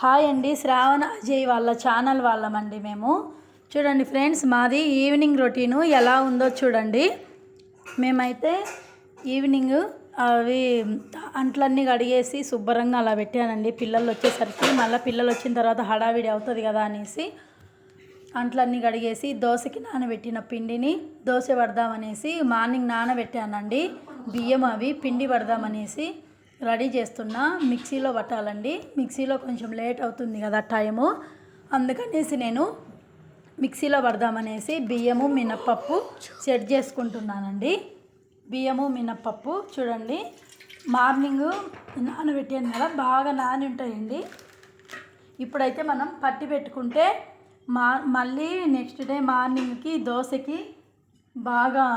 Hi అండి, శ్రావణ అజయ్ వాళ్ళ channel వాళ్ళమండి మేము. చూడండి ఫ్రెండ్స్, మాది ఈవినింగ్ రొటీను ఎలా ఉందో చూడండి. మేమైతే ఈవినింగ్ అవి అంట్లన్నీ కడిగేసి శుభ్రంగా అలా పెట్టానండి. పిల్లలు వచ్చేసరికి మళ్ళీ పిల్లలు వచ్చిన తర్వాత హడావిడి అవుతుంది కదా అనేసి అంట్లన్నీ కడిగేసి దోశకి నానబెట్టిన పిండిని దోశ పడదామనేసి మార్నింగ్ నానబెట్టానండి. బియ్యం అవి పిండి పడదామనేసి రెడీ చేస్తున్నా. మిక్సీలో పట్టాలండి. మిక్సీలో కొంచెం లేట్ అవుతుంది కదా టైము, అందుకనేసి నేను మిక్సీలో పడదామనేసి బియ్యము మినప్పప్పు సెట్ చేసుకుంటున్నానండి. బియ్యము మినప్పప్పు చూడండి, మార్నింగ్ నానబెట్టాను కదా, బాగా నాని ఉంటాయండి. ఇప్పుడైతే మనం పట్టి పెట్టుకుంటే మళ్ళీ నెక్స్ట్ డే మార్నింగ్కి దోశకి బాగా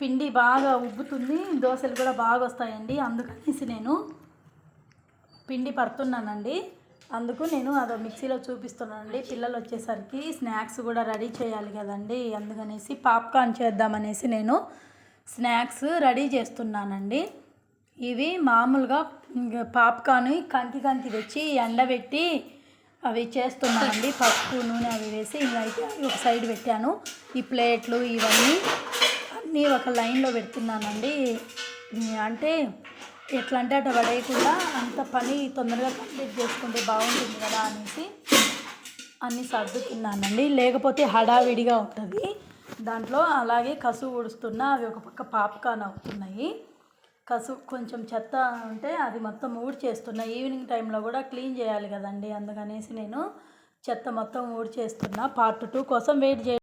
పిండి బాగా ఉబ్బుతుంది, దోశలు కూడా బాగా వస్తాయండి. అందుకనేసి నేను పిండి పడుతున్నానండి. అందుకు నేను అదో మిక్సీలో చూపిస్తున్నానండి. పిల్లలు వచ్చేసరికి స్నాక్స్ కూడా రెడీ చేయాలి కదండి, అందుకనేసి పాప్కార్న్ చేద్దామనేసి నేను స్నాక్స్ రెడీ చేస్తున్నానండి. ఇవి మామూలుగా పాప్కార్న్ కంకి తెచ్చి ఎండబెట్టి అవి చేస్తున్నానండి. పసుపు నూనె అవి వేసి ఇంకా అయితే ఒక సైడ్ పెట్టాను. ఈ ప్లేట్లు ఇవన్నీ అన్నీ ఒక లైన్లో పెడుతున్నానండి. అంటే ఎట్లా అంటే అట్లా పడేయకుండా అంత పని తొందరగా కంప్లీట్ చేసుకుంటే బాగుంటుంది కదా అనేసి అన్నీ సర్దుతున్నానండి. లేకపోతే హడావిడిగా ఉంటుంది దాంట్లో. అలాగే కసువు ఊడుస్తున్నా, అవి ఒక పక్క పాప్కార్న్ అవుతున్నాయి. కసువు కొంచెం చెత్త ఉంటే అది మొత్తం ఊడ్చేస్తున్నా. ఈవినింగ్ టైంలో కూడా క్లీన్ చేయాలి కదండి, అందుకనేసి నేను చెత్త మొత్తం ఊడ్చేస్తున్నా. పార్ట్ 2 కోసం వెయిట్